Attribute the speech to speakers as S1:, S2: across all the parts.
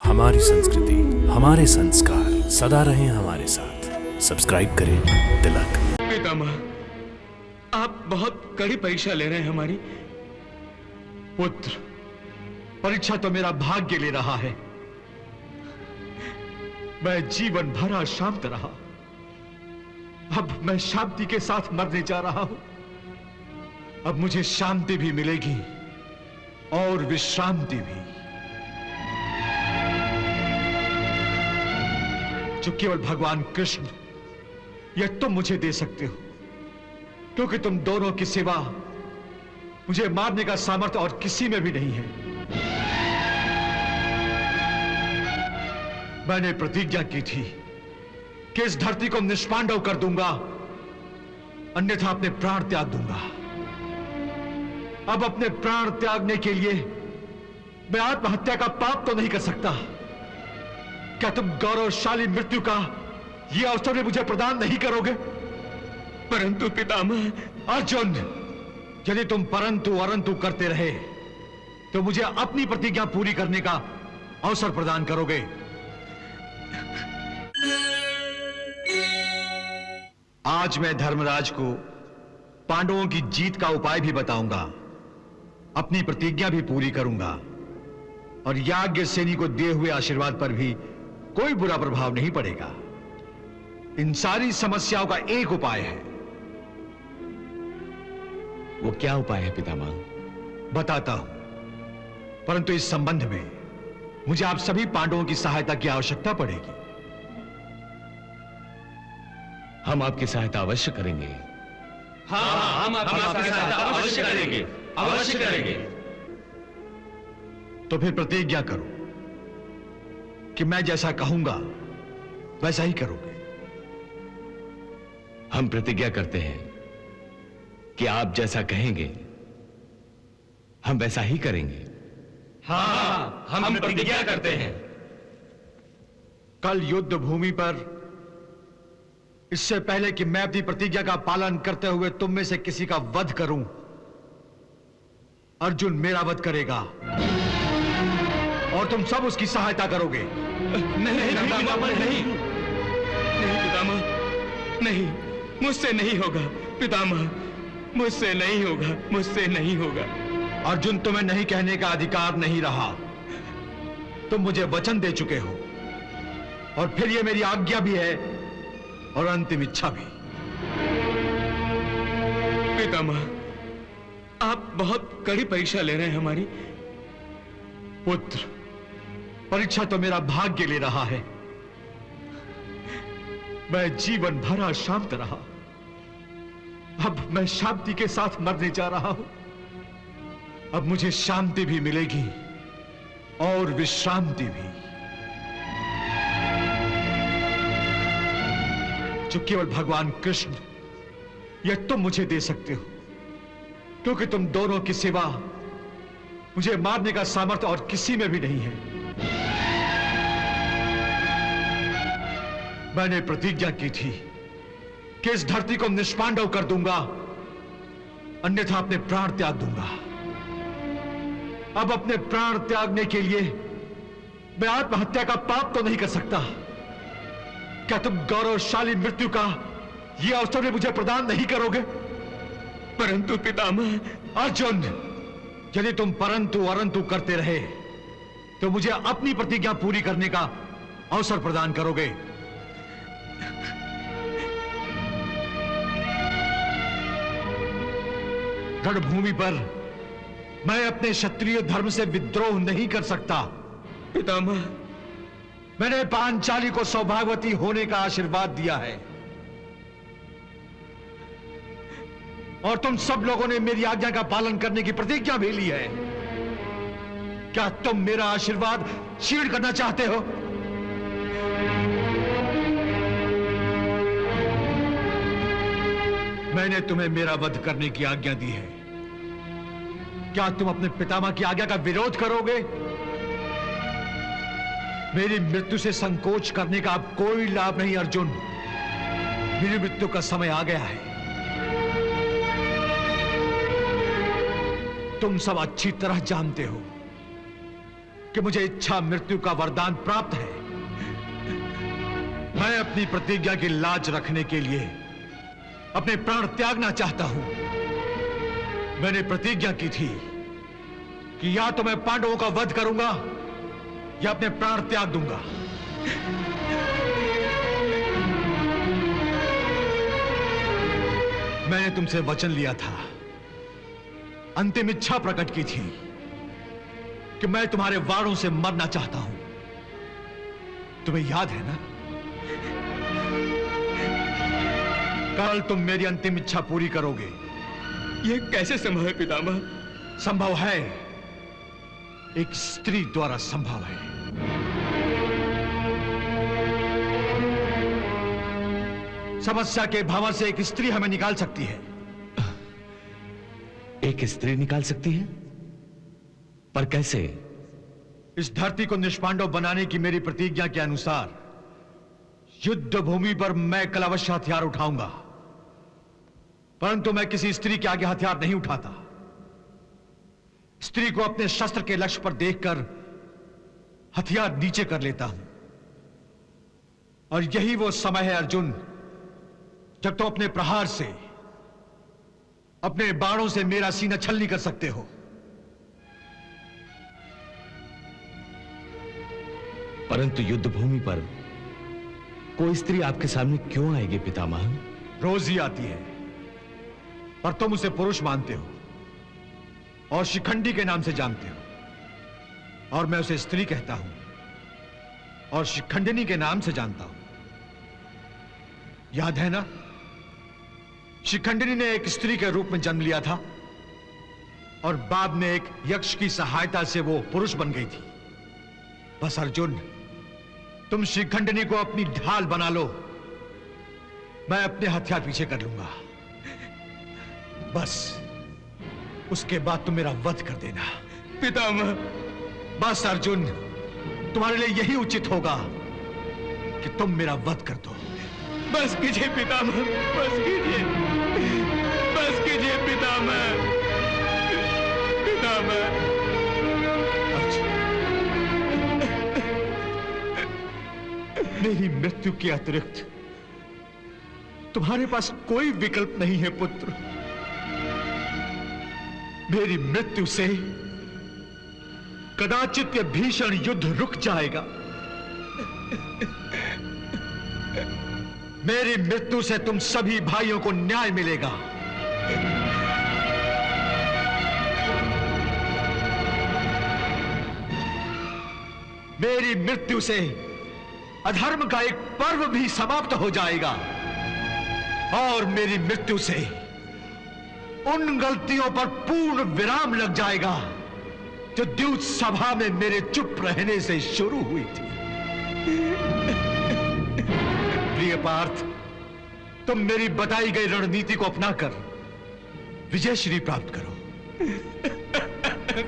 S1: हमारी संस्कृति, हमारे संस्कार सदा रहें हमारे साथ। सब्सक्राइब करें तिलक।
S2: पितामह, आप बहुत कड़ी परीक्षा ले रहे हैं हमारी।
S3: पुत्र, परीक्षा तो मेरा भाग्य ले रहा है। मैं जीवन भर अशांत रहा, अब मैं शांति के साथ मरने जा रहा हूं। अब मुझे शांति भी मिलेगी और विश्रांति भी, जो केवल भगवान कृष्ण यह तुम मुझे दे सकते हो, क्योंकि तुम दोनों की सिवा मुझे मारने का सामर्थ्य और किसी में भी नहीं है। मैंने प्रतिज्ञा की थी कि इस धरती को निष्पांडव कर दूंगा, अन्यथा अपने प्राण त्याग दूंगा। अब अपने प्राण त्यागने के लिए मैं आत्महत्या का पाप तो नहीं कर सकता। क्या तुम गौरवशाली मृत्यु का यह अवसर भी मुझे प्रदान नहीं करोगे?
S2: परंतु पितामह।
S3: अर्जुन, यदि तुम परंतु अरंतु करते रहे तो मुझे अपनी प्रतिज्ञा पूरी करने का अवसर प्रदान करोगे। आज मैं धर्मराज को पांडवों की जीत का उपाय भी बताऊंगा, अपनी प्रतिज्ञा भी पूरी करूंगा, और याज्ञसेनी को दिए हुए आशीर्वाद पर भी कोई बुरा प्रभाव नहीं पड़ेगा। इन सारी समस्याओं का एक उपाय है।
S2: वो क्या उपाय है पितामह?
S3: बताता हूं, परंतु इस संबंध में मुझे आप सभी पांडवों की सहायता की आवश्यकता पड़ेगी।
S2: हम आपकी सहायता अवश्य करेंगे।
S4: हाँ, हम आपकी सहायता अवश्य करेंगे, अवश्य करेंगे।
S3: तो फिर प्रतिज्ञा करो कि मैं जैसा कहूंगा वैसा ही करोगे।
S2: हम प्रतिज्ञा करते हैं कि आप जैसा कहेंगे हम वैसा ही करेंगे।
S4: हाँ, हम प्रतिज्ञा करते हैं।
S3: कल युद्ध भूमि पर, इससे पहले कि मैं अपनी प्रतिज्ञा का पालन करते हुए तुम में से किसी का वध करूं, अर्जुन मेरा वध करेगा और तुम सब उसकी सहायता करोगे।
S2: नहीं पितामह, नहीं पितामह, नहीं, मुझसे नहीं होगा पितामह, मुझसे नहीं होगा, मुझसे नहीं होगा।
S3: अर्जुन, तुम्हें नहीं कहने का अधिकार नहीं रहा। तुम मुझे वचन दे चुके हो, और फिर यह मेरी आज्ञा भी है और अंतिम इच्छा भी।
S2: पितामह, आप बहुत कड़ी परीक्षा ले रहे हैं हमारी।
S3: पुत्र, परीक्षा तो मेरा भाग्य ले रहा है। मैं जीवन भर अशांत रहा, अब मैं शांति के साथ मरने जा रहा हूं। अब मुझे शांति भी मिलेगी और विश्रांति भी, जो केवल भगवान कृष्ण यह तुम मुझे दे सकते हो, क्योंकि तुम दोनों की सिवा मुझे मारने का सामर्थ्य और किसी में भी नहीं है। मैंने प्रतिज्ञा की थी कि इस धरती को निष्पांडव कर दूंगा, अन्यथा अपने प्राण त्याग दूंगा। अब अपने प्राण त्यागने के लिए मैं आत्महत्या का पाप तो नहीं कर सकता। क्या तुम गौरवशाली मृत्यु का यह अवसर भी मुझे प्रदान नहीं करोगे?
S2: परंतु पितामह।
S3: अर्जुन, यदि तुम परंतु अरंतु करते रहे तो मुझे अपनी प्रतिज्ञा पूरी करने का अवसर प्रदान करोगे। रणभूमि पर मैं अपने क्षत्रिय धर्म से विद्रोह नहीं कर सकता।
S2: पितामह,
S3: मैंने पांचाली को सौभाग्यवती होने का आशीर्वाद दिया है, और तुम सब लोगों ने मेरी आज्ञा का पालन करने की प्रतिज्ञा भी ली है। क्या तुम मेरा आशीर्वाद छीन करना चाहते हो? मैंने तुम्हें मेरा वध करने की आज्ञा दी है। क्या तुम अपने पितामह की आज्ञा का विरोध करोगे? मेरी मृत्यु से संकोच करने का अब कोई लाभ नहीं अर्जुन। मेरी मृत्यु का समय आ गया है। तुम सब अच्छी तरह जानते हो कि मुझे इच्छा मृत्यु का वरदान प्राप्त है। मैं अपनी प्रतिज्ञा की लाज रखने के लिए अपने प्राण त्यागना चाहता हूं। मैंने प्रतिज्ञा की थी कि या तो मैं पांडवों का वध करूंगा या अपने प्राण त्याग दूंगा। मैंने तुमसे वचन लिया था, अंतिम इच्छा प्रकट की थी कि मैं तुम्हारे वारों से मरना चाहता हूं। तुम्हें याद है ना? कल तुम मेरी अंतिम इच्छा पूरी करोगे।
S2: यह कैसे संभव है पितामह?
S3: संभव है, एक स्त्री द्वारा संभव है। समस्या के भावा से एक स्त्री हमें निकाल सकती है।
S4: एक स्त्री निकाल सकती है? पर कैसे?
S3: इस धरती को निष्पांडव बनाने की मेरी प्रतिज्ञा के अनुसार युद्ध भूमि पर मैं कल अवश्य हथियार उठाऊंगा, परंतु मैं किसी स्त्री के आगे हथियार नहीं उठाता। स्त्री को अपने शस्त्र के लक्ष्य पर देखकर हथियार नीचे कर लेता हूं। और यही वो समय है अर्जुन, जब तुम अपने प्रहार से, अपने बाणों से मेरा सीना छलनी कर सकते हो।
S4: परंतु युद्ध भूमि पर कोई स्त्री आपके सामने क्यों आएगी पितामह?
S3: रोज ही आती है, पर तुम उसे पुरुष मानते हो और शिखंडी के नाम से जानते हो, और मैं उसे स्त्री कहता हूं और शिखंडिनी के नाम से जानता हूं। याद है ना, शिखंडिनी ने एक स्त्री के रूप में जन्म लिया था और बाद में एक यक्ष की सहायता से वो पुरुष बन गई थी। बस अर्जुन, तुम शिखंडिनी को अपनी ढाल बना लो, मैं अपने हथियार पीछे कर लूंगा। बस उसके बाद तुम मेरा वध कर देना।
S2: पितामह।
S3: बस अर्जुन, तुम्हारे लिए यही उचित होगा कि तुम मेरा वध कर दो।
S2: बस कीजिए पितामह, बस कीजिए, बस कीजिए पितामह, पितामह।
S3: मेरी मृत्यु के अतिरिक्त तुम्हारे पास कोई विकल्प नहीं है पुत्र। मेरी मृत्यु से कदाचित यह भीषण युद्ध रुक जाएगा। मेरी मृत्यु से तुम सभी भाइयों को न्याय मिलेगा। मेरी मृत्यु से अधर्म का एक पर्व भी समाप्त हो जाएगा और मेरी मृत्यु से उन गलतियों पर पूर्ण विराम लग जाएगा जो द्यूत सभा में मेरे चुप रहने से शुरू हुई थी। प्रिय पार्थ, तुम मेरी बताई गई रणनीति को अपनाकर विजयश्री प्राप्त करो।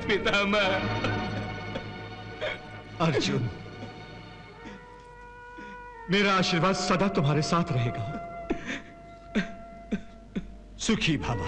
S2: पितामह।
S3: अर्जुन, मेरा आशीर्वाद सदा तुम्हारे साथ रहेगा। सुखी भव।